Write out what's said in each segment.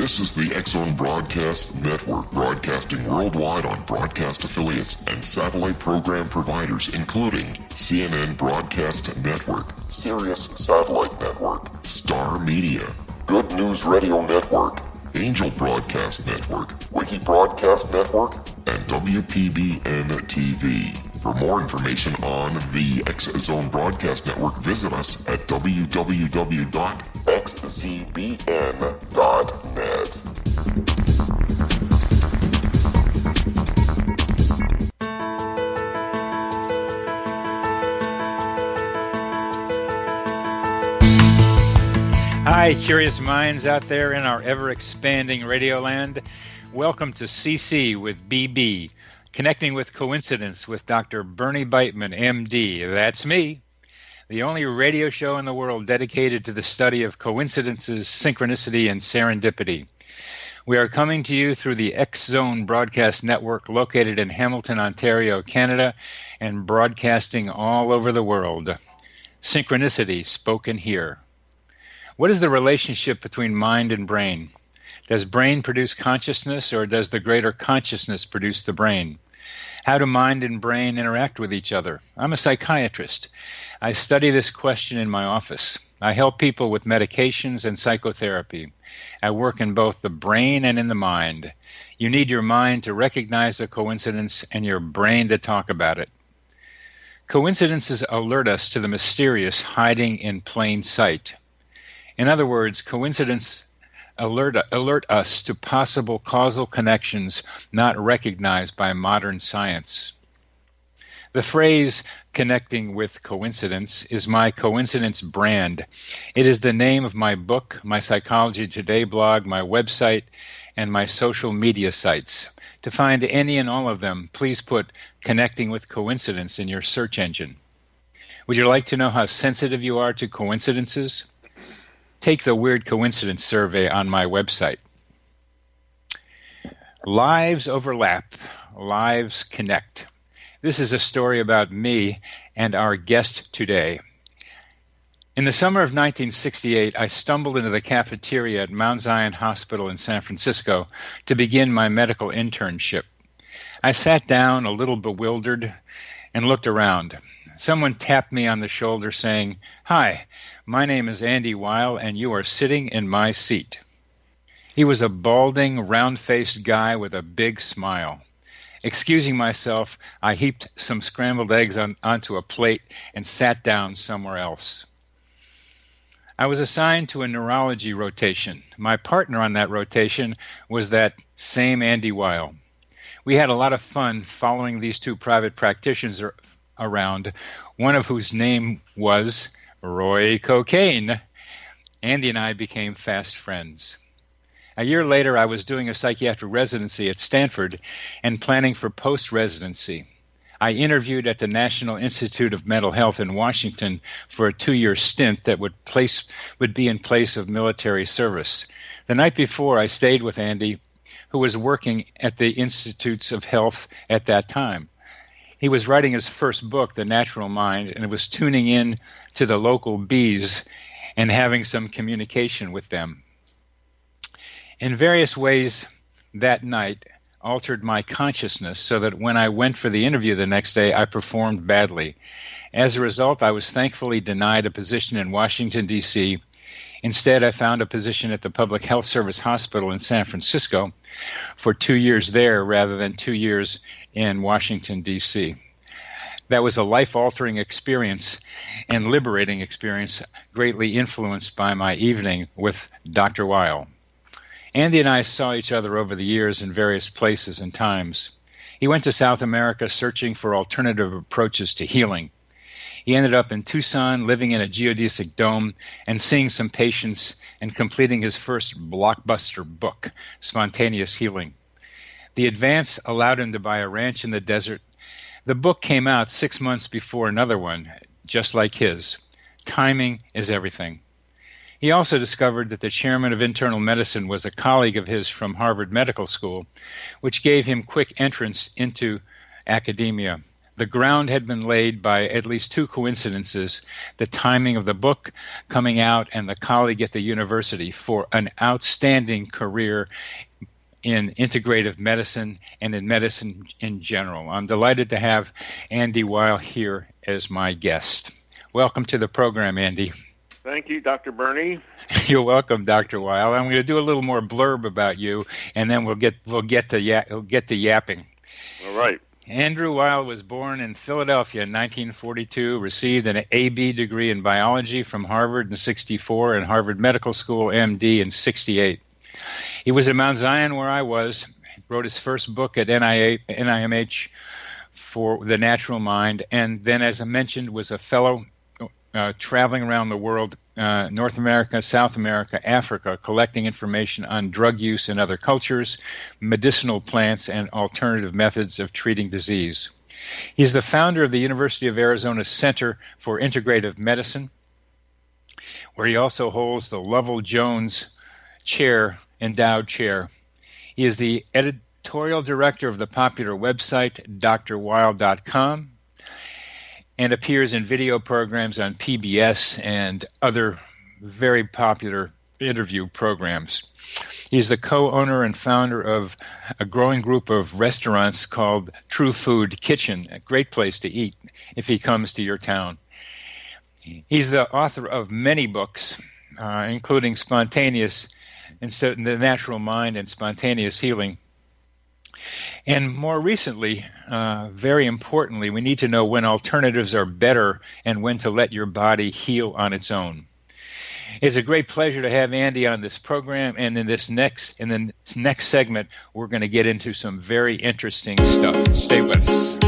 This is the X-Zone Broadcast Network, broadcasting worldwide on broadcast affiliates and satellite program providers, including CNN Broadcast Network, Sirius Satellite Network, Star Media, Good News Radio Network, Angel Broadcast Network, Wiki Broadcast Network, and WPBN TV. For more information on the X-Zone Broadcast Network, visit us at www.xzbn.net. Hi, curious minds out there in our ever-expanding radio land. Welcome to CC with BB, Connecting with Coincidence with Dr. Bernie Beitman, MD. That's me. The only radio show in the world dedicated to the study of coincidences, synchronicity, and serendipity. We are coming to you through the X-Zone Broadcast Network located in Hamilton, Ontario, Canada, and broadcasting all over the world. Synchronicity spoken here. What is the relationship between mind and brain? Does brain produce consciousness, or does the greater consciousness produce the brain? How do mind and brain interact with each other? I'm a psychiatrist. I study this question in my office. I help people with medications and psychotherapy. I work in both the brain and in the mind. You need your mind to recognize a coincidence and your brain to talk about it. Coincidences alert us to the mysterious hiding in plain sight. In other words, coincidence alert us to possible causal connections not recognized by modern science. The phrase connecting with coincidence is my coincidence brand. It is the name of my book, my Psychology Today blog, my website, and my social media sites. To find any and all of them, please put Connecting with Coincidence in your search engine. Would you like to know how sensitive you are to coincidences? Take the Weird Coincidence survey on my website. Lives overlap, lives connect. This is a story about me and our guest today. In the summer of 1968, I stumbled into the cafeteria at Mount Zion Hospital in San Francisco to begin my medical internship. I sat down a little bewildered and looked around. Someone tapped me on the shoulder saying, "Hi, my name is Andy Weil, and you are sitting in my seat." He was a balding, round-faced guy with a big smile. Excusing myself, I heaped some scrambled eggs onto a plate and sat down somewhere else. I was assigned to a neurology rotation. My partner on that rotation was that same Andy Weil. We had a lot of fun following these two private practitioners around, one of whose name was Roy Cocaine. Andy and I became fast friends. A year later, I was doing a psychiatric residency at Stanford and planning for post-residency. I interviewed at the National Institute of Mental Health in Washington for a 2-year stint that would be in place of military service. The night before, I stayed with Andy, who was working at the Institutes of Health at that time. He was writing his first book, The Natural Mind, and was tuning in to the local bees and having some communication with them. In various ways, that night altered my consciousness so that when I went for the interview the next day, I performed badly. As a result, I was thankfully denied a position in Washington, D.C. Instead, I found a position at the Public Health Service Hospital in San Francisco for 2 years there rather than 2 years in Washington, D.C. That was a life-altering experience and liberating experience, greatly influenced by my evening with Dr. Weil. Andy and I saw each other over the years in various places and times. He went to South America searching for alternative approaches to healing. He ended up in Tucson, living in a geodesic dome, and seeing some patients and completing his first blockbuster book, Spontaneous Healing. The advance allowed him to buy a ranch in the desert. The book came out 6 months before another one, just like his. Timing is everything. He also discovered that the chairman of internal medicine was a colleague of his from Harvard Medical School, which gave him quick entrance into academia. The ground had been laid by at least two coincidences, the timing of the book coming out and the colleague at the university, for an outstanding career in integrative medicine and in medicine in general. I'm delighted to have Andy Weil here as my guest. Welcome to the program, Andy. Thank you, Dr. Bernie. You're welcome, Dr. Weil. I'm going to do a little more blurb about you, and then we'll get to yapping. All right. Andrew Weil was born in Philadelphia in 1942, received an AB degree in biology from Harvard in 1964 and Harvard Medical School MD in 1968. He was at Mount Zion, where I was, wrote his first book at NIMH for The Natural Mind, and then, as I mentioned, was a fellow traveling around the world, North America, South America, Africa, collecting information on drug use in other cultures, medicinal plants, and alternative methods of treating disease. He's the founder of the University of Arizona Center for Integrative Medicine, where he also holds the Lovell-Jones Endowed Chair. He is the editorial director of the popular website drweil.com and appears in video programs on PBS and other very popular interview programs. He's the co-owner and founder of a growing group of restaurants called True Food Kitchen, a great place to eat if he comes to your town. He's the author of many books, including Spontaneous and The Natural Mind and Spontaneous Healing. And more recently, very importantly, we need to know when alternatives are better and when to let your body heal on its own. It's a great pleasure to have Andy on this program, and in the next segment, we're going to get into some very interesting stuff. Stay with us.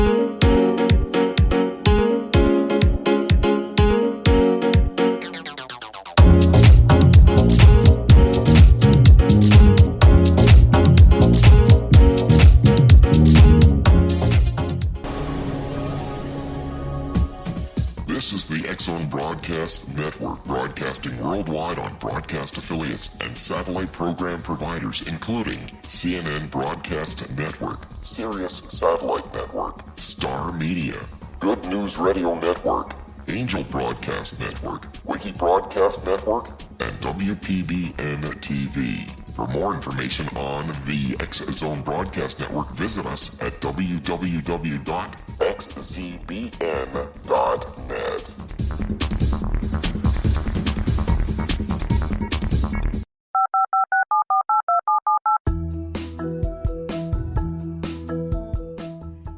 This is the X-Zone Broadcast Network, broadcasting worldwide on broadcast affiliates and satellite program providers, including CNN Broadcast Network, Sirius Satellite Network, Star Media, Good News Radio Network, Angel Broadcast Network, Wiki Broadcast Network, and WPBN TV. For more information on the X-Zone Broadcast Network, visit us at www.xzbn.net.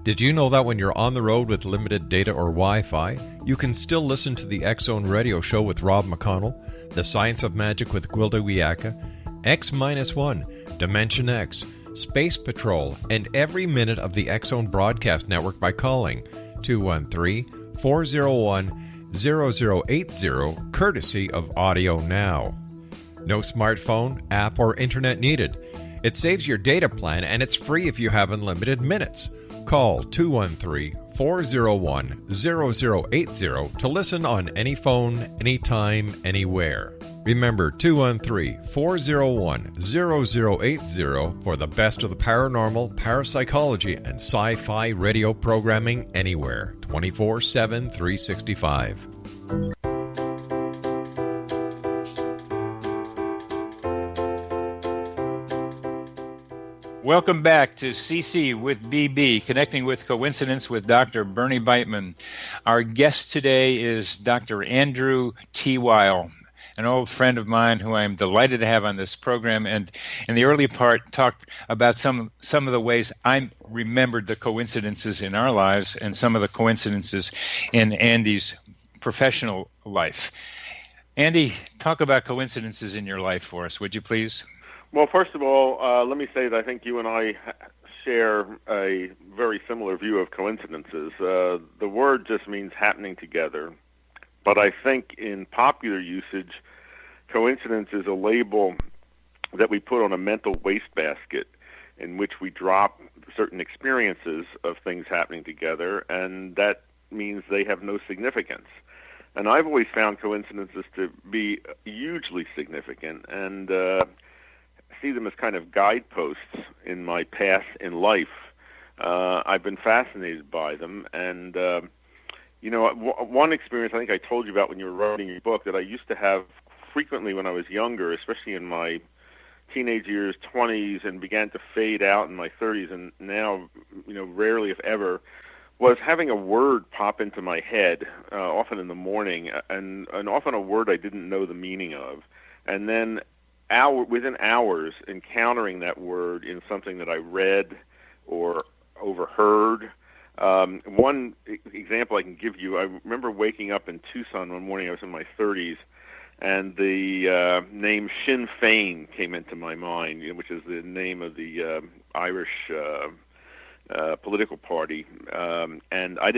Did you know that when you're on the road with limited data or Wi-Fi, you can still listen to the X-Zone Radio Show with Rob McConnell, The Science of Magic with Gwilda Wiyaka, X-1, Dimension X, Space Patrol, and every minute of the X-Zone Broadcast Network by calling 213-401-0080, courtesy of Audio Now. No smartphone, app, or internet needed. It saves your data plan, and it's free if you have unlimited minutes. Call 213-401-0080 to listen on any phone, anytime, anywhere. Remember, 213-401-0080 for the best of the paranormal, parapsychology, and sci-fi radio programming anywhere, 24/7, 365. Welcome back to CC with BB, Connecting with Coincidence with Dr. Bernie Beitman. Our guest today is Dr. Andrew T. Weil, an old friend of mine who I am delighted to have on this program, and in the early part talked about some of the ways I remembered the coincidences in our lives and some of the coincidences in Andy's professional life. Andy, talk about coincidences in your life for us, would you please? Well, first of all, let me say that I think you and I share a very similar view of coincidences. The word just means happening together. But I think in popular usage, coincidence is a label that we put on a mental wastebasket in which we drop certain experiences of things happening together, and that means they have no significance. And I've always found coincidences to be hugely significant, and see them as kind of guideposts in my path in life. I've been fascinated by them. And, one experience I think I told you about when you were writing your book that I used to have frequently when I was younger, especially in my teenage years, 20s, and began to fade out in my 30s, and now, rarely if ever, was having a word pop into my head, often in the morning, and often a word I didn't know the meaning of. And then within hours, encountering that word in something that I read or overheard. One example I can give you, I remember waking up in Tucson one morning, I was in my 30s, and the name Sinn Féin came into my mind, which is the name of the Irish political party. And I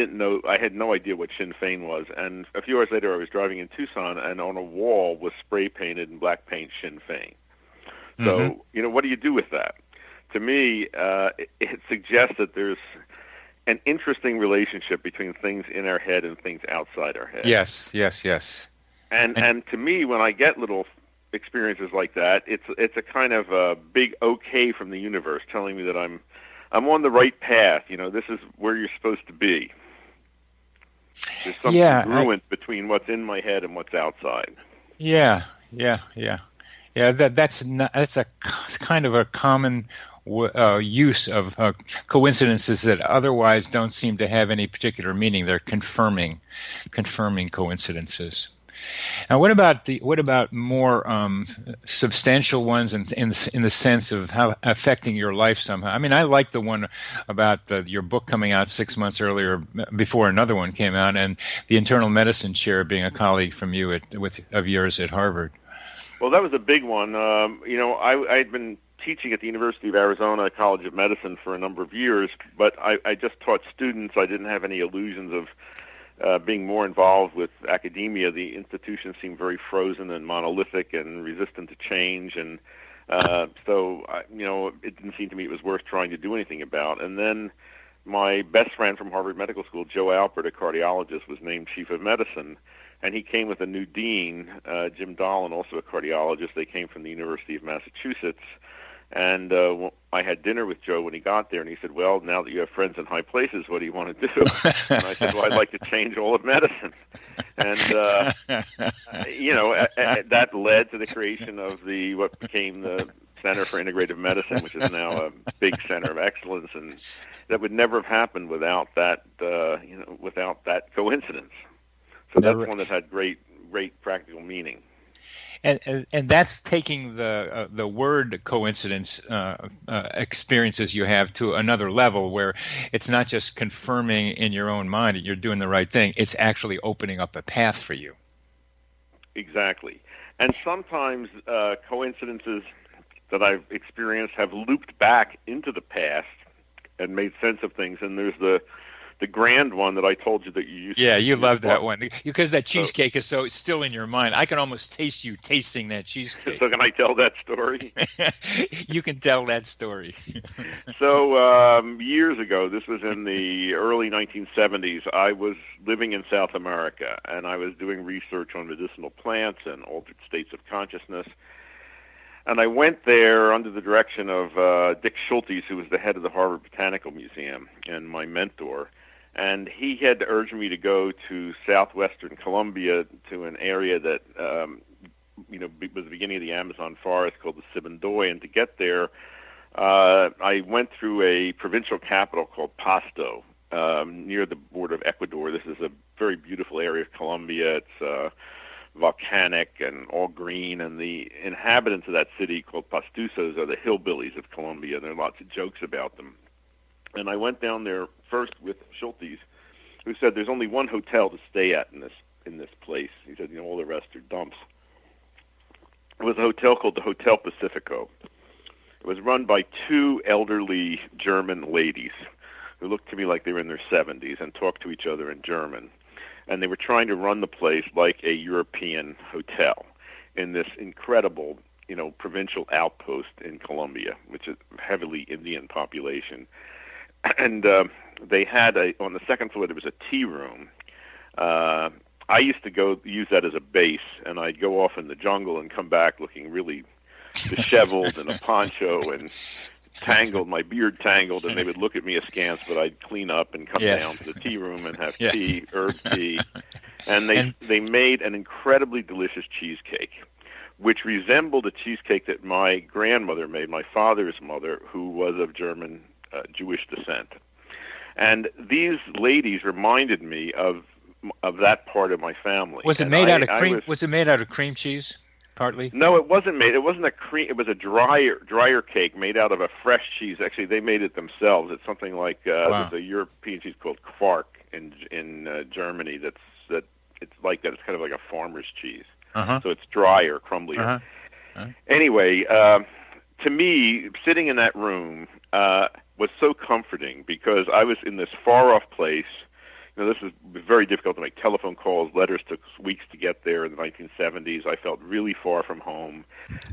had no idea what Sinn Féin was. And a few hours later, I was driving in Tucson, and on a wall was spray painted in black paint Sinn Féin. So, what do you do with that? To me, it suggests that there's an interesting relationship between things in our head and things outside our head. Yes. And to me, when I get little experiences like that, it's a kind of a big okay from the universe telling me that I'm on the right path. This is where you're supposed to be. There's some congruence between what's in my head and what's outside. Yeah. That's a kind of a common use of coincidences that otherwise don't seem to have any particular meaning. They're confirming coincidences. Now, what about more substantial ones in the sense of how affecting your life somehow? I mean, I like the one about your book coming out 6 months earlier, before another one came out, and the internal medicine chair being a colleague from you of yours at Harvard. Well, that was a big one. I'd been teaching at the University of Arizona College of Medicine for a number of years, but I just taught students. I didn't have any illusions of being more involved with academia. The institution seemed very frozen and monolithic and resistant to change, and so it didn't seem to me it was worth trying to do anything about. And then my best friend from Harvard Medical School, Joe Alpert, a cardiologist, was named chief of medicine, and he came with a new dean, Jim Dolan, also a cardiologist. They came from the University of Massachusetts. And I had dinner with Joe when he got there, and he said, well, now that you have friends in high places, what do you want to do? And I said, well, I'd like to change all of medicine. And, that led to the creation of what became the Center for Integrative Medicine, which is now a big center of excellence. And that would never have happened without that, without that coincidence. So that's one that had great practical meaning. And that's taking the word coincidence experiences you have to another level, where it's not just confirming in your own mind that you're doing the right thing. It's actually opening up a path for you. Exactly. And sometimes coincidences that I've experienced have looped back into the past and made sense of things. And there's the grand one that I told you that you used to. Yeah, you love that one because that cheesecake is so still in your mind. I can almost taste you tasting that cheesecake. So can I tell that story? You can tell that story. So years ago, this was in the early 1970s, I was living in South America, and I was doing research on medicinal plants and altered states of consciousness. And I went there under the direction of Dick Schultes, who was the head of the Harvard Botanical Museum and my mentor. And he had urged me to go to southwestern Colombia to an area that, was the beginning of the Amazon forest called the Sibundoy. And to get there, I went through a provincial capital called Pasto, near the border of Ecuador. This is a very beautiful area of Colombia. It's volcanic and all green, and the inhabitants of that city, called Pastusos, are the hillbillies of Colombia. There are lots of jokes about them. And I went down there first with Schultes, who said there's only one hotel to stay at in this place. He said, all the rest are dumps. It was a hotel called the Hotel Pacifico. It was run by two elderly German ladies who looked to me like they were in their 70s and talked to each other in German. And they were trying to run the place like a European hotel in this incredible, provincial outpost in Colombia, which is a heavily Indian population. And they had on the second floor, there was a tea room. I used to go use that as a base, and I'd go off in the jungle and come back looking really disheveled in a poncho and tangled, my beard tangled, and they would look at me askance, but I'd clean up and come Yes. down to the tea room and have Yes. tea, herb tea. And they made an incredibly delicious cheesecake, which resembled a cheesecake that my grandmother made, my father's mother, who was of German Jewish descent. And these ladies reminded me of that part of my family. Was it made out of cream? Was it made out of cream cheese? Partly? No, it wasn't made. It wasn't a cream. It was a drier cake made out of a fresh cheese. Actually, they made it themselves. It's something like there's a European cheese called Quark in Germany. It's like that. It's kind of like a farmer's cheese. So it's drier, crumblier. Anyway, to me, sitting in that room was so comforting because I was in this far-off place. This was very difficult to make telephone calls. Letters took weeks to get there in the 1970s. I felt really far from home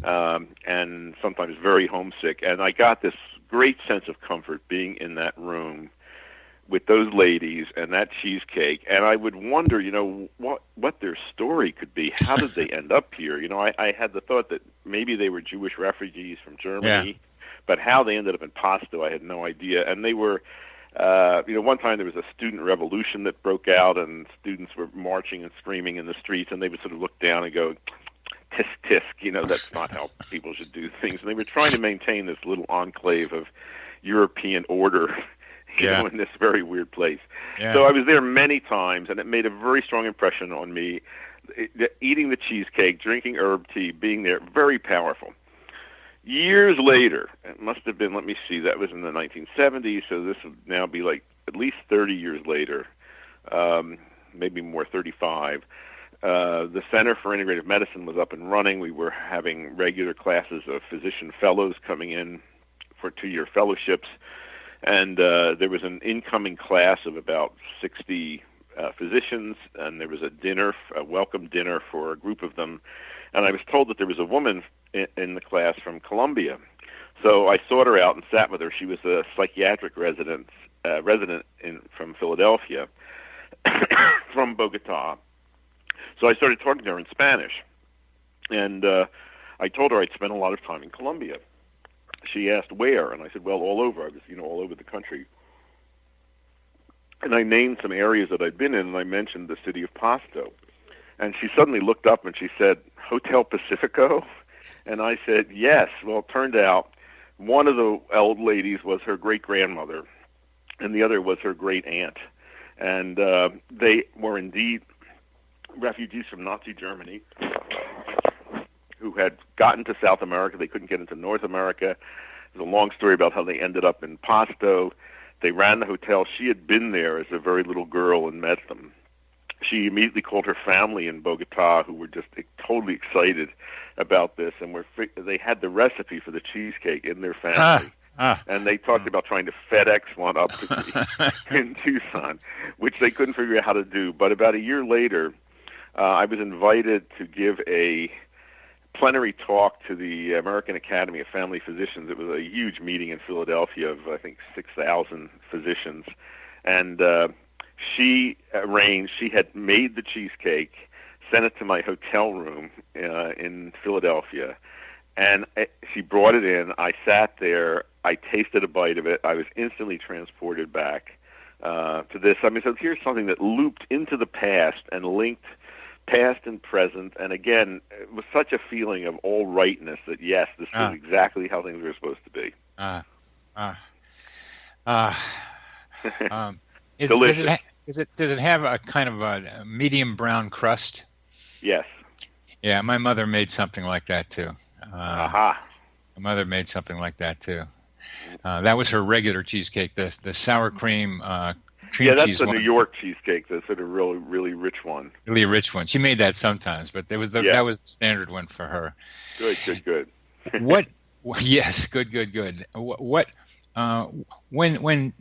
and sometimes very homesick. And I got this great sense of comfort being in that room with those ladies and that cheesecake. And I would wonder, what their story could be. How did they end up here? I had the thought that maybe they were Jewish refugees from Germany, but how they ended up in Pasto, I had no idea. And they were... one time there was a student revolution that broke out, and students were marching and screaming in the streets, and they would sort of look down and go, tisk, tisk, that's not how people should do things. And they were trying to maintain this little enclave of European order, in this very weird place. So I was there many times, and it made a very strong impression on me. Eating the cheesecake, drinking herb tea, being there, very powerful. Years later, it must have been, let me see, that was in the 1970s, so this would now be like at least 30 years later, maybe more, 35. The Center for Integrative Medicine was up and running. We were having regular classes of physician fellows coming in for 2-year fellowships, and there was an incoming class of about 60 physicians, and there was a welcome dinner for a group of them. And I was told that there was a woman in the class from Colombia. So I sought her out and sat with her. She was a psychiatric resident from Philadelphia, from Bogota. So I started talking to her in Spanish. And I told her I'd spent a lot of time in Colombia. She asked where, and I said, well, all over. I was, all over the country. And I named some areas that I'd been in, and I mentioned the city of Pasto. And she suddenly looked up and she said, Hotel Pacifico? And I said, yes. Well, it turned out one of the old ladies was her great-grandmother, and the other was her great-aunt. And they were indeed refugees from Nazi Germany who had gotten to South America. They couldn't get into North America. There's a long story about how they ended up in Pasto. They ran the hotel. She had been there as a very little girl and met them. She immediately called her family in Bogota, who were just totally excited about this, and they had the recipe for the cheesecake in their family. And they talked about trying to FedEx one up to me in Tucson, which they couldn't figure out how to do. But about a year later, I was invited to give a plenary talk to the American Academy of Family Physicians. It was a huge meeting in Philadelphia of, I think, 6,000 physicians. And she had made the cheesecake, sent it to my hotel room in Philadelphia, and she brought it in. I sat there. I tasted a bite of it. I was instantly transported back to this. I mean, so here's something that looped into the past and linked past and present, and again, it was such a feeling of all rightness that, yes, this was exactly how things were supposed to be. Delicious. Does it have a kind of a medium brown crust? Yes. Yeah, my mother made something like that too. My mother made something like that too. That was her regular cheesecake, the sour cream cream cheese. Yeah, that's the one. New York cheesecake. That's sort of really, really rich one. Really rich one. She made that sometimes, but that was the standard one for her. Good. What? Yes, good. What? When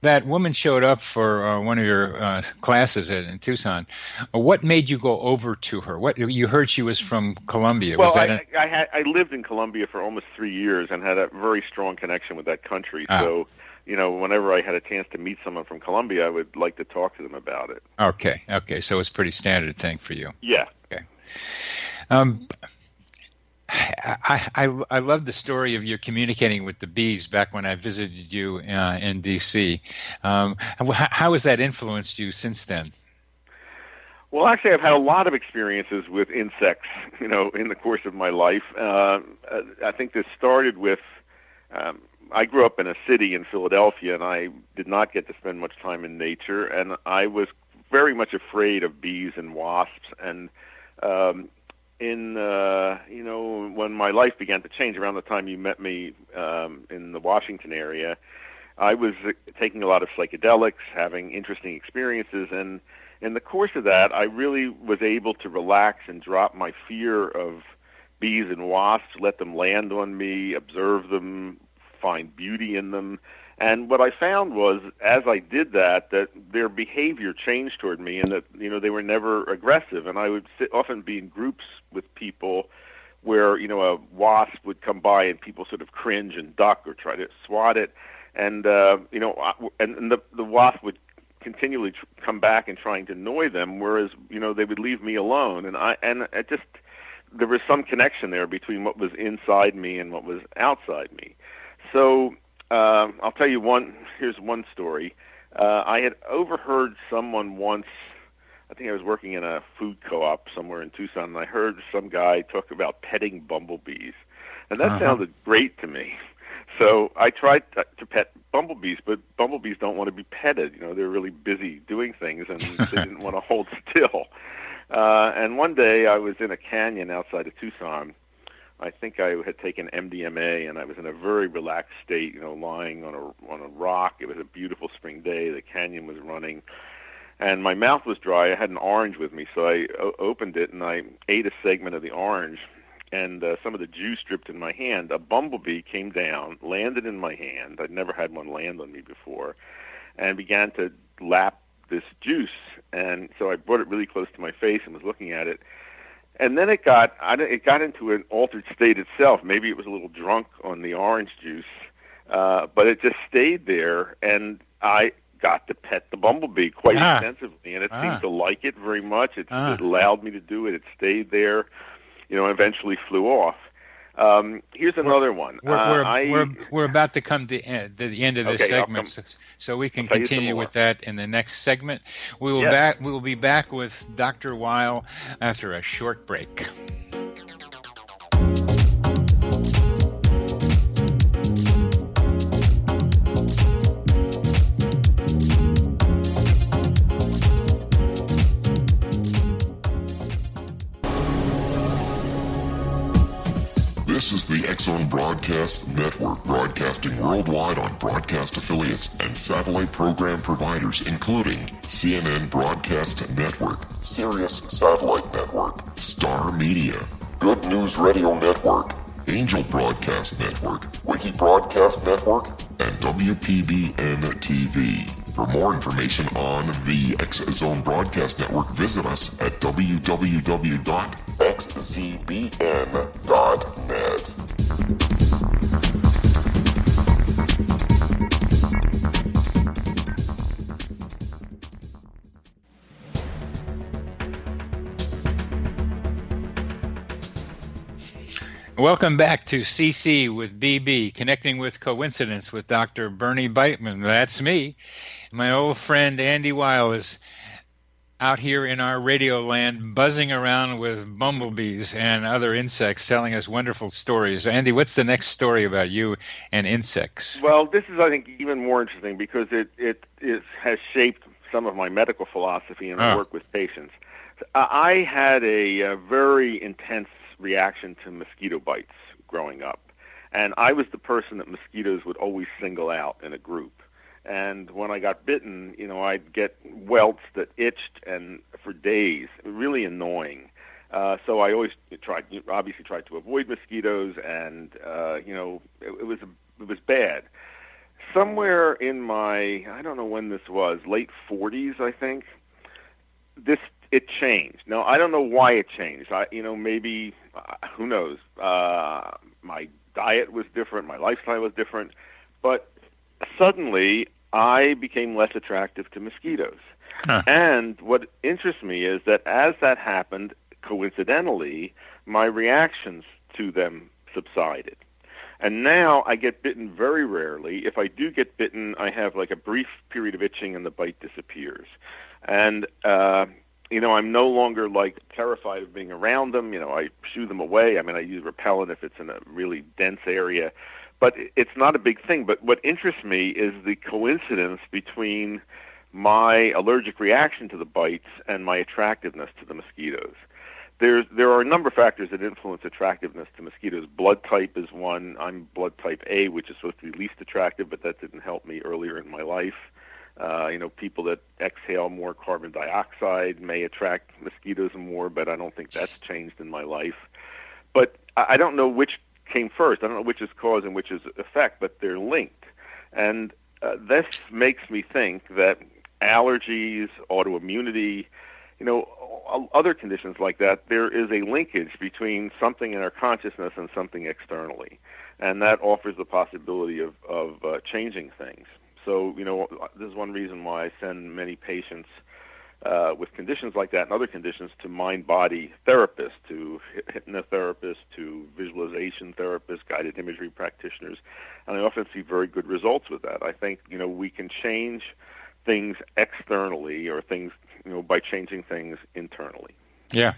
that woman showed up for one of your classes in Tucson, what made you go over to her? What you heard she was from Colombia? Well, was that I lived in Colombia for almost 3 years and had a very strong connection with that country. So, whenever I had a chance to meet someone from Colombia, I would like to talk to them about it. Okay. So it's a pretty standard thing for you. Yeah. Okay. I love the story of your communicating with the bees back when I visited you in D.C. How has that influenced you since then? Well, actually, I've had a lot of experiences with insects, in the course of my life. I think this started with, I grew up in a city in Philadelphia, and I did not get to spend much time in nature, and I was very much afraid of bees and wasps. And when my life began to change around the time you met me in the Washington area, I was taking a lot of psychedelics, having interesting experiences, and in the course of that, I really was able to relax and drop my fear of bees and wasps, let them land on me, observe them, find beauty in them. And what I found was, as I did that their behavior changed toward me, and that they were never aggressive. And I would often be in groups with people where a wasp would come by and people sort of cringe and duck or try to swat it, and the wasp would continually come back and trying to annoy them, whereas they would leave me alone, and I just there was some connection there between what was inside me and what was outside me. So I'll tell you here's one story. I had overheard someone once, I think I was working in a food co-op somewhere in Tucson, and I heard some guy talk about petting bumblebees, and that sounded great to me. So I tried to pet bumblebees, but bumblebees don't want to be petted. They're really busy doing things, and they didn't want to hold still. And one day I was in a canyon outside of Tucson. I think I had taken MDMA, and I was in a very relaxed state, lying on a rock. It was a beautiful spring day. The canyon was running, and my mouth was dry. I had an orange with me, so I opened it, and I ate a segment of the orange. And some of the juice dripped in my hand. A bumblebee came down, landed in my hand. I'd never had one land on me before, and began to lap this juice. And so I brought it really close to my face and was looking at it. And then it got into an altered state itself. Maybe it was a little drunk on the orange juice, but it just stayed there. And I got to pet the bumblebee quite extensively, and it seemed to like it very much. It allowed me to do it. It stayed there. And eventually flew off. Here's another one. We're about to come to the end of this segment, so we can continue with that in the next segment. We will be back with Dr. Weil after a short break. This is the X-Zone Broadcast Network, broadcasting worldwide on broadcast affiliates and satellite program providers, including CNN Broadcast Network, Sirius Satellite Network, Star Media, Good News Radio Network, Angel Broadcast Network, Wiki Broadcast Network, and WPBN TV. For more information on the X-Zone Broadcast Network, visit us at www.xzbn.net. Welcome back to CC with BB, Connecting with Coincidence with Dr. Bernie Beitman. That's me. My old friend Andy Weil is out here in our radio land buzzing around with bumblebees and other insects telling us wonderful stories. Andy, what's the next story about you and insects? Well, this is, I think, even more interesting because it has shaped some of my medical philosophy and my work with patients. I had a very intense reaction to mosquito bites growing up, and I was the person that mosquitoes would always single out in a group. And when I got bitten, I'd get welts that itched and for days, really annoying. So I always tried to avoid mosquitoes, and it was bad. Somewhere in my, I don't know when this was, late 40s, I think, it changed. Now, I don't know why it changed. Maybe, who knows? My diet was different, my lifestyle was different, but suddenly I became less attractive to mosquitoes. And what interests me is that as that happened, coincidentally, my reactions to them subsided. And now I get bitten very rarely. If I do get bitten, I have like a brief period of itching and the bite disappears. And, I'm no longer like terrified of being around them. I shoo them away. I mean, I use repellent if it's in a really dense area. But it's not a big thing. But what interests me is the coincidence between my allergic reaction to the bites and my attractiveness to the mosquitoes. There are a number of factors that influence attractiveness to mosquitoes. Blood type is one. I'm blood type A, which is supposed to be least attractive, but that didn't help me earlier in my life. People that exhale more carbon dioxide may attract mosquitoes more, but I don't think that's changed in my life. But I don't know which came first. I don't know which is cause and which is effect, but they're linked. And this makes me think that allergies, autoimmunity, other conditions like that, there is a linkage between something in our consciousness and something externally. And that offers the possibility of changing things. So, this is one reason why I send many patients with conditions like that and other conditions to mind-body therapists, to hypnotherapists, to visualization therapists, guided imagery practitioners. And I often see very good results with that. I think, we can change things externally or things, by changing things internally. Yeah.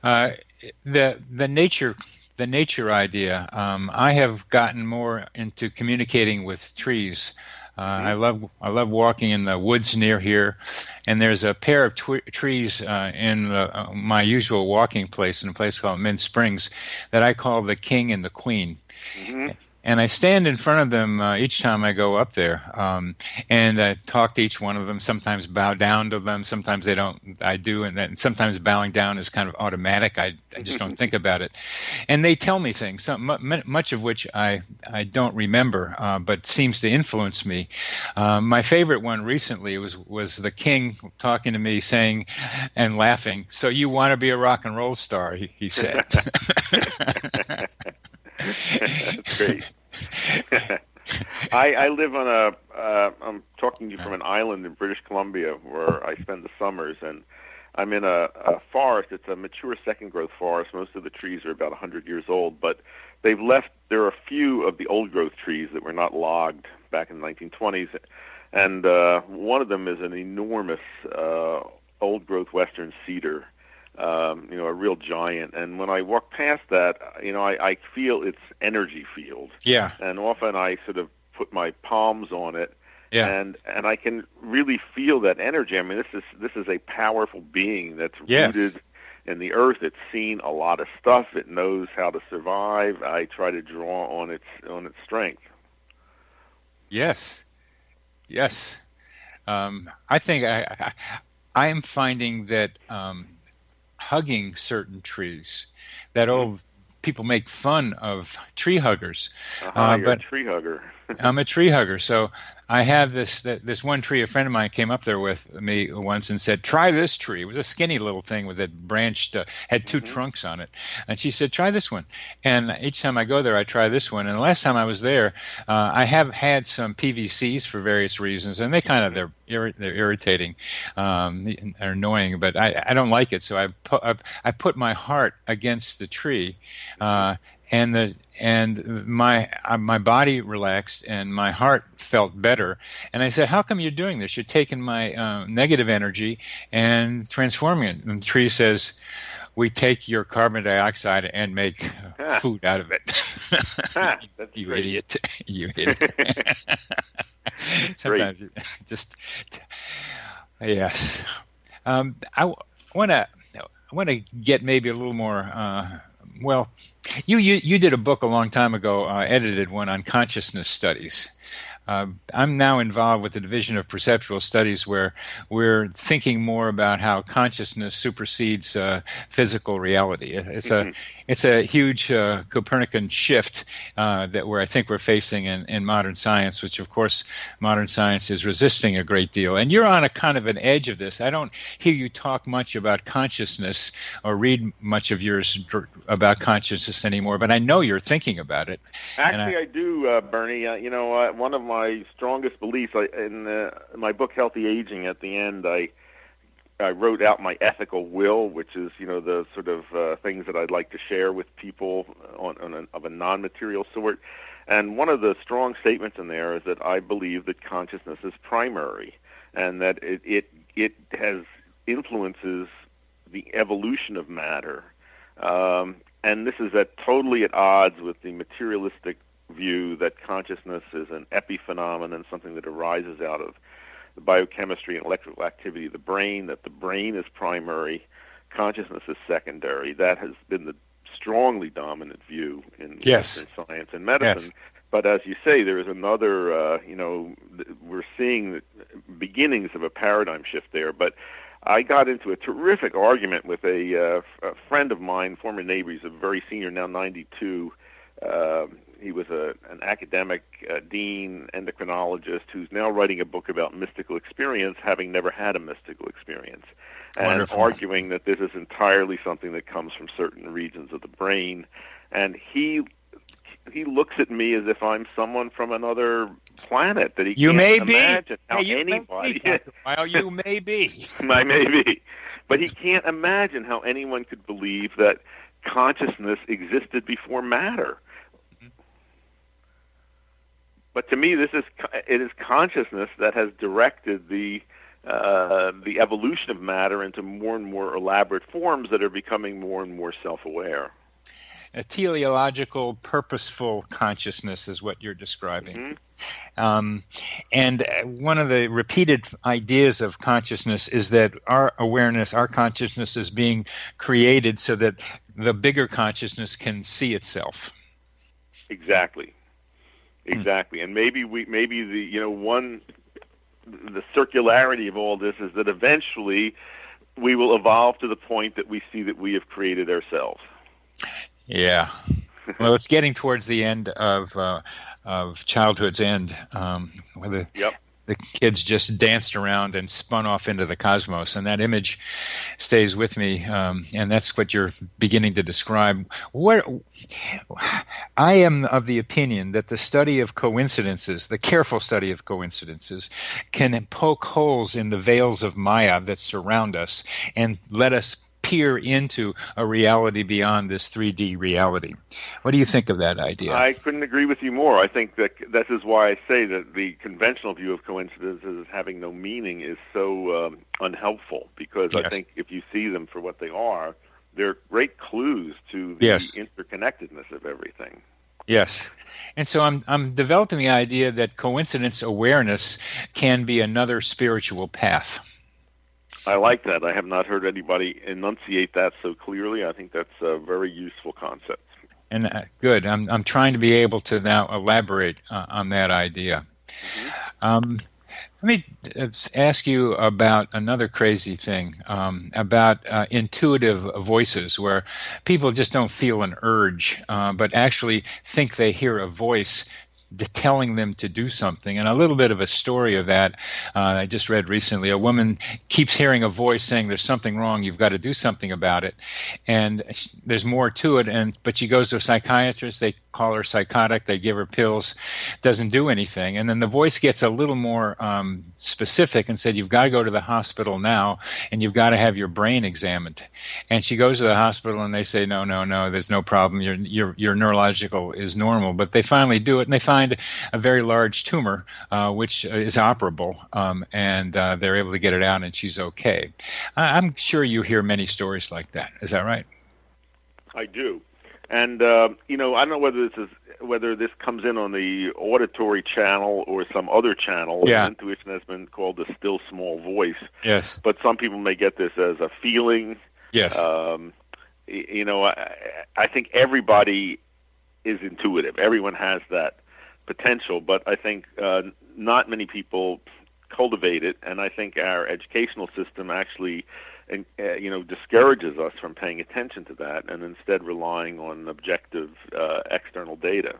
The nature idea. I have gotten more into communicating with trees. I love walking in the woods near here, and there's a pair of trees in my usual walking place in a place called Mint Springs that I call the King and the Queen. Mm-hmm. And I stand in front of them each time I go up there, and I talk to each one of them. Sometimes bow down to them. Sometimes they don't. I do, and then sometimes bowing down is kind of automatic. I just don't think about it. And they tell me things, much of which I don't remember, but seems to influence me. My favorite one recently was the King talking to me, saying and laughing, "So you want to be a rock and roll star?" He said. That's great. I live on I'm talking to you from an island in British Columbia where I spend the summers, and I'm in a forest. It's a mature second growth forest. Most of the trees are about 100 years old, but there are a few of the old growth trees that were not logged back in the 1920s, and one of them is an enormous old growth western cedar. A real giant. And when I walk past that, I feel its energy field. Yeah. And often I sort of put my palms on it. Yeah. And I can really feel that energy. I mean, this is a powerful being that's rooted in the earth. It's seen a lot of stuff. It knows how to survive. I try to draw on its strength. Yes. Yes. I think I am finding that hugging certain trees, that old people make fun of tree huggers. You're a tree hugger. I'm a tree hugger. So I have this one tree. A friend of mine came up there with me once and said, "Try this tree." It was a skinny little thing with it branched, had two trunks on it. And she said, "Try this one." And each time I go there, I try this one. And the last time I was there, I have had some PVCs for various reasons, and they're irritating, they're annoying, but I don't like it. So I put my heart against the tree, and my body relaxed and my heart felt better. And I said, "How come you're doing this? You're taking my negative energy and transforming it." And the tree says, "We take your carbon dioxide and make food out of it." That's You great. idiot! You idiot! Sometimes just yes. I want to get maybe a little more. Well, you did a book a long time ago, edited one on consciousness studies. I'm now involved with the Division of Perceptual Studies, where we're thinking more about how consciousness supersedes physical reality. It's a huge Copernican shift where I think we're facing in modern science, which of course modern science is resisting a great deal. And you're on a kind of an edge of this. I don't hear you talk much about consciousness or read much of yours about consciousness anymore, but I know you're thinking about it. Actually, I do, Bernie. One of my strongest beliefs in my book, Healthy Aging, at the end, I I wrote out my ethical will, which is, the sort of things that I'd like to share with people of a non-material sort. And one of the strong statements in there is that I believe that consciousness is primary, and that it has influences the evolution of matter. And this is totally at odds with the materialistic view that consciousness is an epiphenomenon, something that arises out of the biochemistry and electrical activity of the brain, that the brain is primary, consciousness is secondary. That has been the strongly dominant view in Western science and medicine. Yes. But as you say, there is another, we're seeing the beginnings of a paradigm shift there. But I got into a terrific argument with a friend of mine, former neighbor. He's a very senior, now 92. He was an academic dean, endocrinologist, who's now writing a book about mystical experience, having never had a mystical experience, and Wonderful. Arguing that this is entirely something that comes from certain regions of the brain. And he looks at me as if I'm someone from another planet, that he you can't may imagine be. how You anybody... may be, Well, you may be. I may be. But he can't imagine how anyone could believe that consciousness existed before matter. But to me, it is consciousness that has directed the evolution of matter into more and more elaborate forms that are becoming more and more self-aware. A teleological, purposeful consciousness is what you're describing. Mm-hmm. And one of the repeated ideas of consciousness is that our awareness, our consciousness is being created so that the bigger consciousness can see itself. Exactly. And maybe the circularity of all this is that eventually we will evolve to the point that we see that we have created ourselves. Yeah. Well, it's getting towards the end of childhood's end, where the kids just danced around and spun off into the cosmos, and that image stays with me, and that's what you're beginning to describe. I am of the opinion that the study of coincidences, the careful study of coincidences, can poke holes in the veils of Maya that surround us and let us peer into a reality beyond this 3D reality. What do you think of that idea? I couldn't agree with you more. I think that this is why I say that the conventional view of coincidences as having no meaning is so unhelpful, because I think if you see them for what they are, they're great clues to the interconnectedness of everything. Yes. And so I'm developing the idea that coincidence awareness can be another spiritual path. I like that. I have not heard anybody enunciate that so clearly. I think that's a very useful concept. And good. I'm trying to be able to now elaborate on that idea. Mm-hmm. Let me ask you about another crazy thing, about intuitive voices, where people just don't feel an urge, but actually think they hear a voice telling them to do something. And a little bit of a story of that I just read recently. A woman keeps hearing a voice saying there's something wrong, you've got to do something about it. And there's more to it, but she goes to a psychiatrist, they call her psychotic, they give her pills, doesn't do anything. And then the voice gets a little more specific and said, you've got to go to the hospital now, and you've got to have your brain examined. And she goes to the hospital and they say, no, there's no problem, your neurological is normal. But they finally do it, and they find a very large tumor, which is operable, and they're able to get it out, and she's okay. I'm sure you hear many stories like that. Is that right? I do. And, I don't know whether this comes in on the auditory channel or some other channel. Yeah. Intuition has been called the still small voice. Yes. But some people may get this as a feeling. Yes. I think everybody is intuitive. Everyone has that potential, but I think not many people cultivate it, and I think our educational system actually discourages us from paying attention to that and instead relying on objective external data.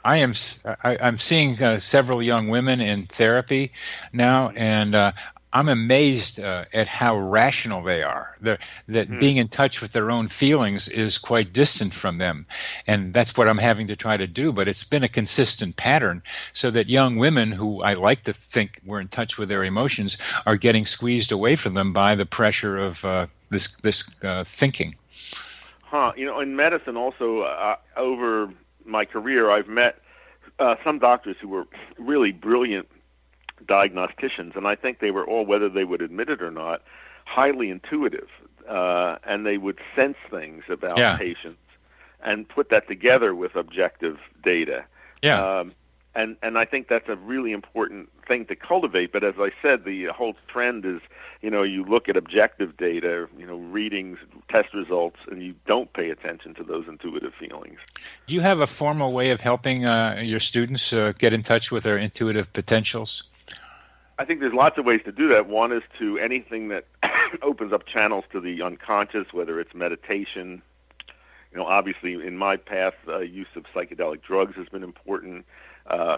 I'm seeing several young women in therapy now, and I'm amazed at how rational they are. That being in touch with their own feelings is quite distant from them. And that's what I'm having to try to do. But it's been a consistent pattern so that young women who I like to think were in touch with their emotions are getting squeezed away from them by the pressure of this thinking. In medicine also, over my career, I've met some doctors who were really brilliant diagnosticians, and I think they were all, whether they would admit it or not, highly intuitive, and they would sense things about patients and put that together with objective data. And I think that's a really important thing to cultivate. But as I said, the whole trend is, you look at objective data, readings, test results, and you don't pay attention to those intuitive feelings. Do you have a formal way of helping your students get in touch with their intuitive potentials? I think there's lots of ways to do that. One is to anything that opens up channels to the unconscious, whether it's meditation. Obviously, in my path, use of psychedelic drugs has been important.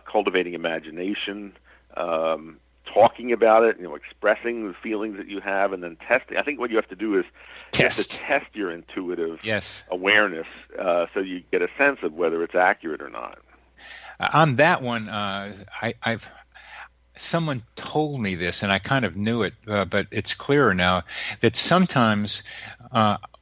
Cultivating imagination, talking about it, expressing the feelings that you have, and then testing. I think what you have to do is test your intuitive awareness so you get a sense of whether it's accurate or not. On that one, someone told me this, and I kind of knew it, but it's clearer now, that sometimes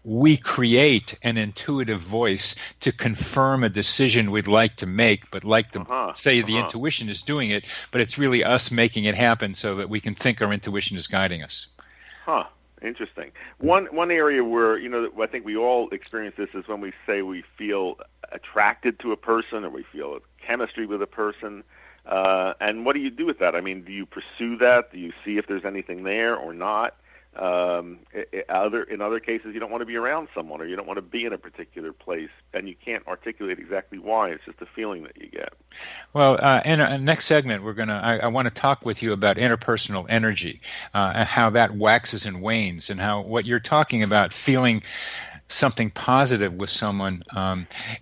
we create an intuitive voice to confirm a decision we'd like to make, but like to say the intuition is doing it, but it's really us making it happen so that we can think our intuition is guiding us. Interesting. One area where, I think we all experience this is when we say we feel attracted to a person or we feel chemistry with a person. And what do you do with that? I mean, do you pursue that? Do you see if there's anything there or not? In other cases, you don't want to be around someone or you don't want to be in a particular place, and you can't articulate exactly why. It's just a feeling that you get. Well, in our next segment, I want to talk with you about interpersonal energy, and how that waxes and wanes, and how what you're talking about, feeling something positive with someone,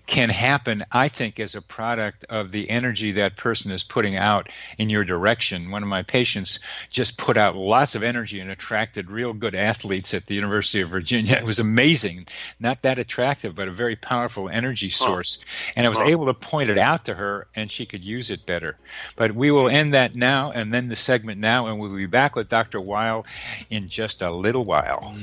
can happen, I think, as a product of the energy that person is putting out in your direction. One of my patients just put out lots of energy and attracted real good athletes at the University of Virginia. It was amazing. Not that attractive, but a very powerful energy source. And I was able to point it out to her, and she could use it better. But we will end that now, and then the segment now, and we'll be back with Dr. Weil in just a little while.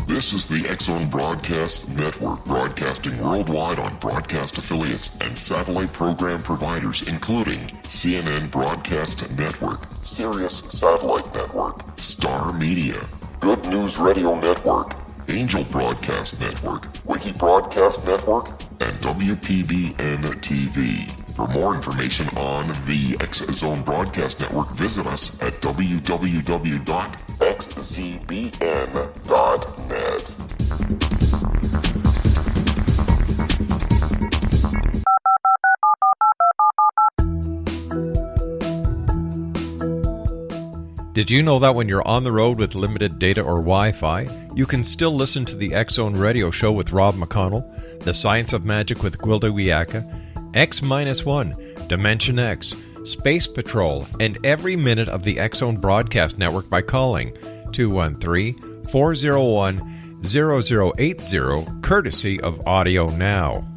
This is the X-Zone Broadcast Network, broadcasting worldwide on broadcast affiliates and satellite program providers, including CNN Broadcast Network, Sirius Satellite Network, Star Media, Good News Radio Network, Angel Broadcast Network, Wiki Broadcast Network, and WPBN TV. For more information on the X-Zone Broadcast Network, visit us at www.xzbn.net. Did you know that when you're on the road with limited data or Wi-Fi, you can still listen to the X-Zone Radio Show with Rob McConnell, The Science of Magic with Gwilda Wiyaka, X-1, Dimension X, Space Patrol, and every minute of the X-Zone Broadcast Network by calling 213-401-0080, courtesy of Audio Now.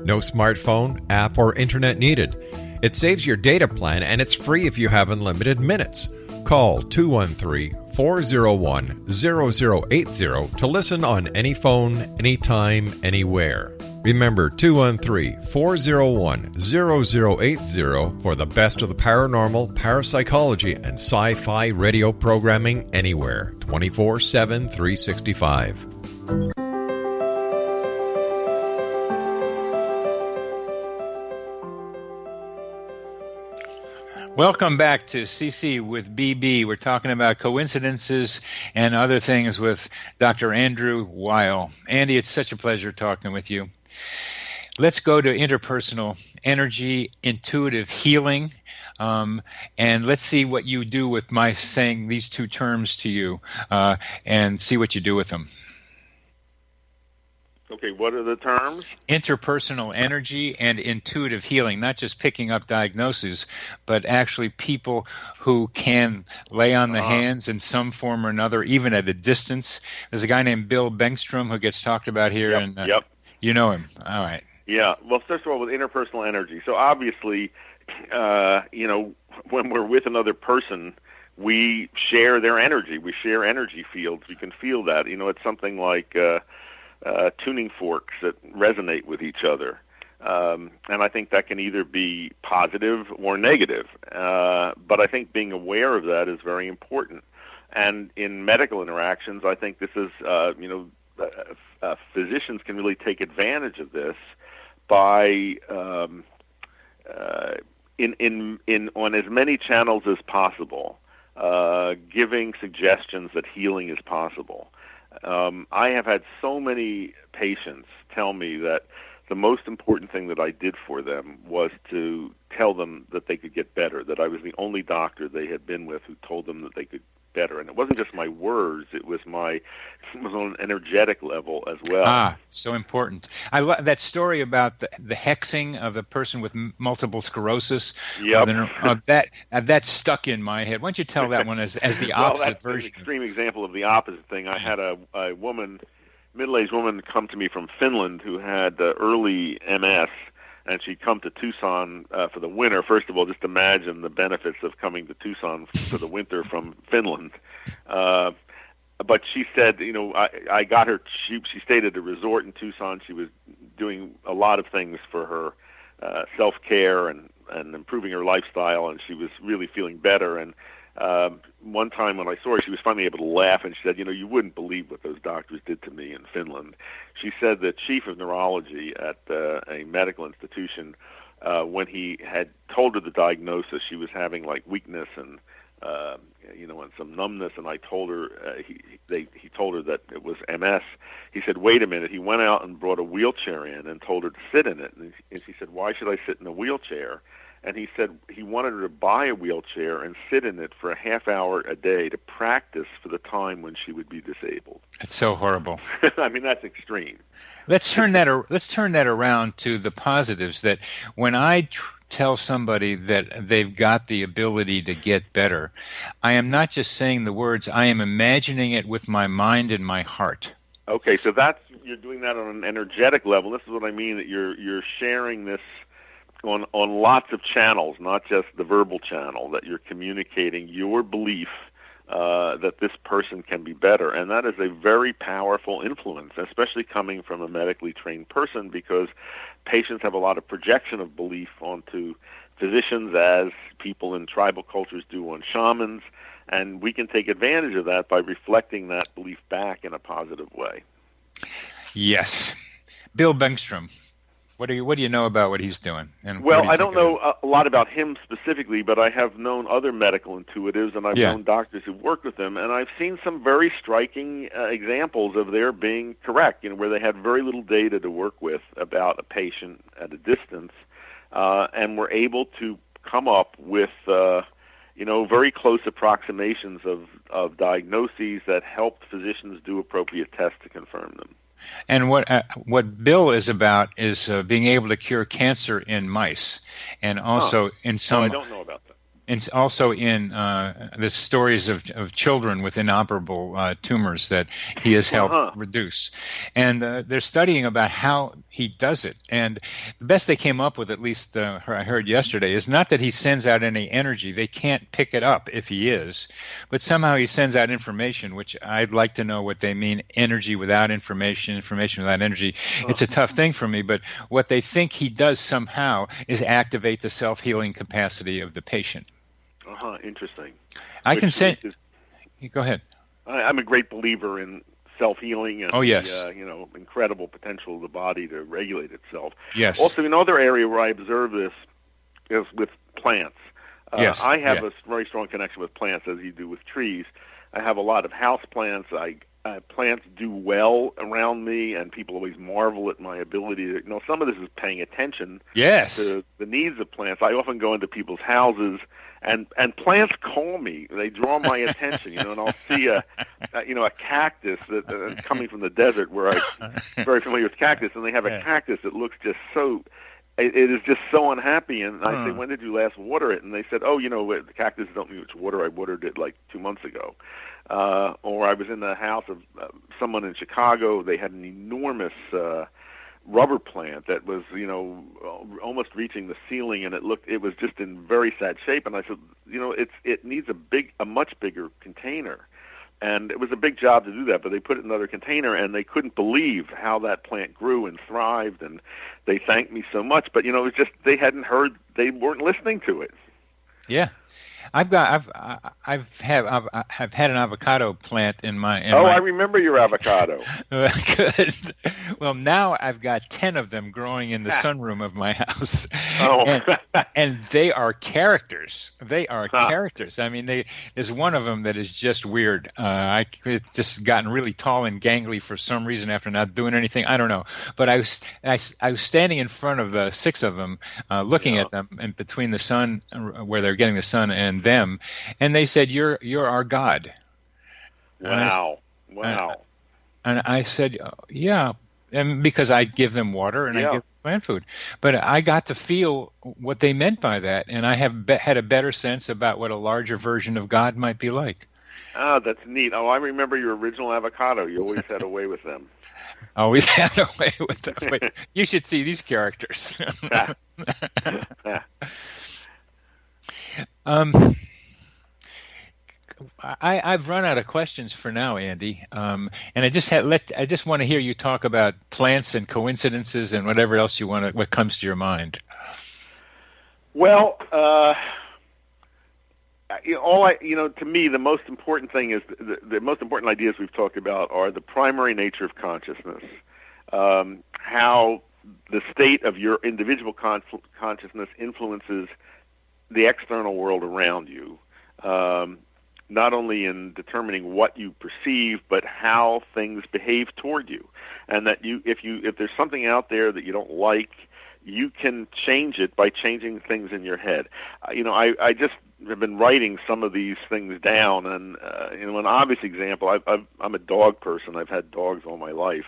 No smartphone, app, or internet needed. It saves your data plan, and it's free if you have unlimited minutes. Call 213-401-0080 to listen on any phone, anytime, anywhere. Remember, 213-401-0080 for the best of the paranormal, parapsychology, and sci-fi radio programming anywhere, 24/7, 365. Welcome back to CC with BB. We're talking about coincidences and other things with Dr. Andrew Weil. Andy, it's such a pleasure talking with you. Let's go to interpersonal energy, intuitive healing, and let's see what you do with my saying these two terms to you, and see what you do with them. Okay, what are the terms? Interpersonal energy and intuitive healing, not just picking up diagnoses, but actually people who can lay on the hands in some form or another, even at a distance. There's a guy named Bill Bengstrom who gets talked about here, and you know him. All right. Yeah. Well, first of all, with interpersonal energy, so obviously, when we're with another person, we share their energy. We share energy fields. We can feel that. It's something like tuning forks that resonate with each other. And I think that can either be positive or negative. But I think being aware of that is very important. And in medical interactions, I think this is, physicians can really take advantage of this by on as many channels as possible, giving suggestions that healing is possible. I have had so many patients tell me that the most important thing that I did for them was to tell them that they could get better, that I was the only doctor they had been with who told them that they could better. And it wasn't just my words, it was on an energetic level as well. So important. I love that story about the hexing of the person with multiple sclerosis. Yep. That stuck in my head. Why don't you tell that one as the opposite version? That's an extreme example of the opposite thing. I had a middle-aged woman come to me from Finland who had early MS, and she'd come to Tucson for the winter. First of all, just imagine the benefits of coming to Tucson for the winter from Finland. But she said, I got her, she stayed at a resort in Tucson. She was doing a lot of things for her self-care and improving her lifestyle, and she was really feeling better. And one time when I saw her, she was finally able to laugh, and she said, you wouldn't believe what those doctors did to me in Finland. She said the chief of neurology at a medical institution, when he had told her the diagnosis, she was having like weakness and and some numbness, and I told her, he told her that it was MS. He said, wait a minute. He went out and brought a wheelchair in and told her to sit in it. And she said, why should I sit in a wheelchair? And he said he wanted her to buy a wheelchair and sit in it for a half hour a day to practice for the time when she would be disabled. It's so horrible. I mean, that's extreme. Let's turn that around to the positives. That when I tell somebody that they've got the ability to get better, I am not just saying the words. I am imagining it with my mind and my heart. Okay, so you're doing that on an energetic level. This is what I mean, that you're sharing this on lots of channels, not just the verbal channel, that you're communicating your belief that this person can be better. And that is a very powerful influence, especially coming from a medically trained person, because patients have a lot of projection of belief onto physicians, as people in tribal cultures do on shamans, and we can take advantage of that by reflecting that belief back in a positive way. Yes. Bill Bengstrom. What do you know about what he's doing? And well, I don't know a lot about him specifically, but I have known other medical intuitives, and I've known doctors who've worked with him, and I've seen some very striking examples of their being correct, where they had very little data to work with about a patient at a distance, and were able to come up with very close approximations of diagnoses that helped physicians do appropriate tests to confirm them. And what Bill is about is being able to cure cancer in mice, and also in some. I don't know about that. And also in the stories of children with inoperable tumors that he has helped reduce. And they're studying about how he does it. And the best they came up with, at least I heard yesterday, is not that he sends out any energy. They can't pick it up if he is. But somehow he sends out information, which I'd like to know what they mean, energy without information, information without energy. It's a tough thing for me. But what they think he does somehow is activate the self-healing capacity of the patient. Interesting. I can say. Go ahead. I'm a great believer in self-healing and the incredible potential of the body to regulate itself. Yes. Also, another area where I observe this is with plants. I have a very strong connection with plants, as you do with trees. I have a lot of house plants. I plants do well around me, and people always marvel at my ability to, some of this is paying attention to the needs of plants. I often go into people's houses, and plants call me. They draw my attention, and I'll see a cactus that coming from the desert where I'm very familiar with cactus, and they have a cactus that looks just so, it is just so unhappy. And I say, when did you last water it? And they said, the cactus don't need much water. I watered it like 2 months ago. Or I was in the house of someone in Chicago. They had an enormous rubber plant that was, almost reaching the ceiling, and it was just in very sad shape. And I said, it needs a much bigger container. And it was a big job to do that, but they put it in another container, and they couldn't believe how that plant grew and thrived, and they thanked me so much. But, it was just they weren't listening to it. Yeah. I've had an avocado plant in my. I remember your avocado. Good. Well, now I've got 10 of them growing in the sunroom of my house. Oh. and they are characters. They are characters. I mean, there's one of them that is just weird. It's just gotten really tall and gangly for some reason after not doing anything. I don't know. But I was standing in front of the 6 of them, looking at them, and between the sun, where they're getting the sun, and them, and they said, "You're our God." Wow! And I said, "Yeah," and because I give them water and I give them plant food, but I got to feel what they meant by that, and I have had a better sense about what a larger version of God might be like. Oh, that's neat. Oh, I remember your original avocado. You always had a way with them. Always had a way with them. But you should see these characters. I've run out of questions for now, Andy, and I just want to hear you talk about plants and coincidences and whatever else what comes to your mind. Well, to me, the most important thing is the most important ideas we've talked about are the primary nature of consciousness, how the state of your individual consciousness influences the external world around you, not only in determining what you perceive, but how things behave toward you, and that if there's something out there that you don't like, you can change it by changing things in your head. I just have been writing some of these things down, and an obvious example. I'm a dog person. I've had dogs all my life,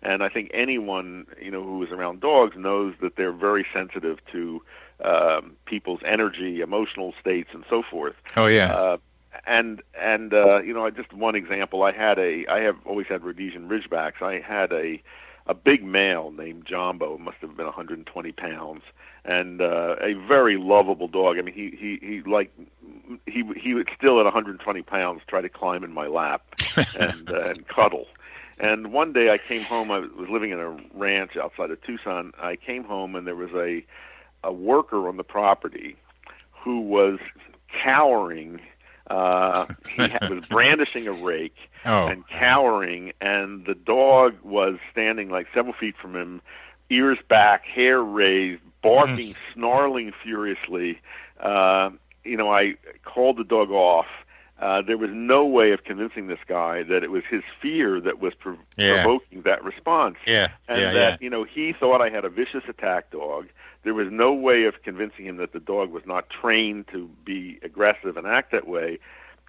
and I think anyone who is around dogs knows that they're very sensitive to people's energy, emotional states, and so forth. Oh yeah. Just one example. I have always had Rhodesian Ridgebacks. I had a big male named Jumbo, must have been 120 pounds, and a very lovable dog. I mean, he would still at 120 pounds try to climb in my lap and cuddle. And one day I came home. I was living in a ranch outside of Tucson. I came home, and there was a worker on the property who was cowering. He was brandishing a rake and cowering, and the dog was standing like several feet from him, ears back, hair raised, barking, snarling furiously. I called the dog off. There was no way of convincing this guy that it was his fear that was provoking that response. He thought I had a vicious attack dog. There was no way of convincing him that the dog was not trained to be aggressive and act that way,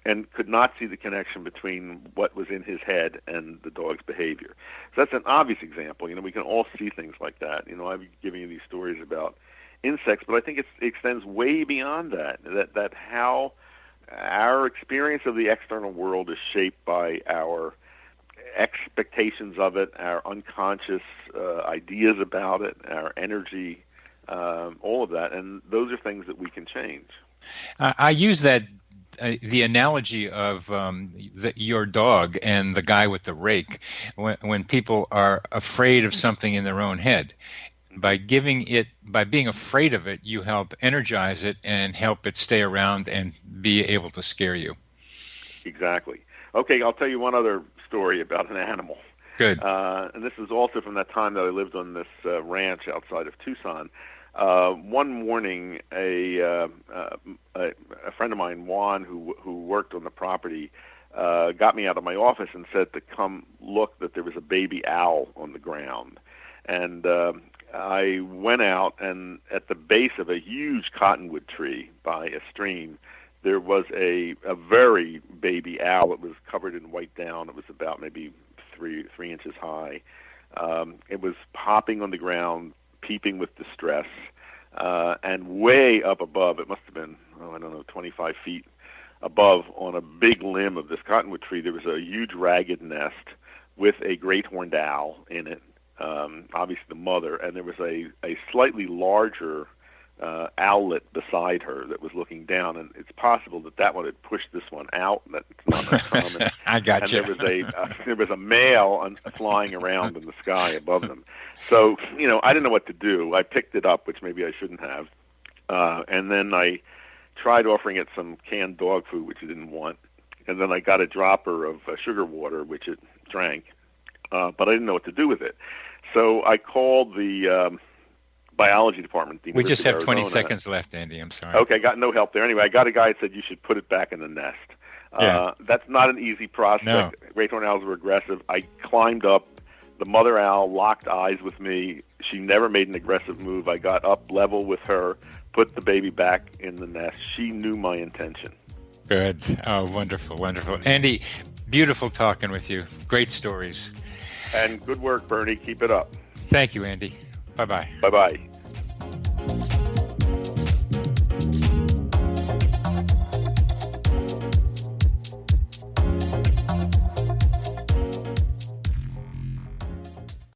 and could not see the connection between what was in his head and the dog's behavior. So that's an obvious example. We can all see things like that. I've been giving you these stories about insects, but I think it extends way beyond that, that how our experience of the external world is shaped by our expectations of it, our unconscious ideas about it, our energy, all of that, and those are things that we can change. I use the analogy of your dog and the guy with the rake when people are afraid of something in their own head. By being afraid of it, you help energize it and help it stay around and be able to scare you. Exactly. Okay, I'll tell you one other story about an animal. Good. And this is also from that time that I lived on this ranch outside of Tucson. One morning, a friend of mine, Juan, who worked on the property, got me out of my office and said to come look that there was a baby owl on the ground. And I went out, and at the base of a huge cottonwood tree by a stream, there was a very baby owl. It was covered in white down. It was about maybe three inches high. It was hopping on the ground, peeping with distress, and way up above, it must have been, 25 feet above, on a big limb of this cottonwood tree, there was a huge ragged nest with a great horned owl in it, obviously the mother, and there was a slightly larger owlet beside her that was looking down, and it's possible that one had pushed this one out. That's not uncommon. I got you. And there was a male flying around in the sky above them. So I didn't know what to do. I picked it up, which maybe I shouldn't have, and then I tried offering it some canned dog food, which it didn't want, and then I got a dropper of sugar water, which it drank, but I didn't know what to do with it. So I called the biology department. We just have 20 seconds left, Andy. I'm sorry. Okay, got no help there. Anyway, I got a guy that said you should put it back in the nest. That's not an easy process. No. Great horned owls were aggressive. I climbed up. The mother owl locked eyes with me. She never made an aggressive move. I got up level with her, put the baby back in the nest. She knew my intention. Good. Oh, wonderful, wonderful. Andy, beautiful talking with you. Great stories. And good work, Bernie. Keep it up. Thank you, Andy. Bye-bye. Bye-bye.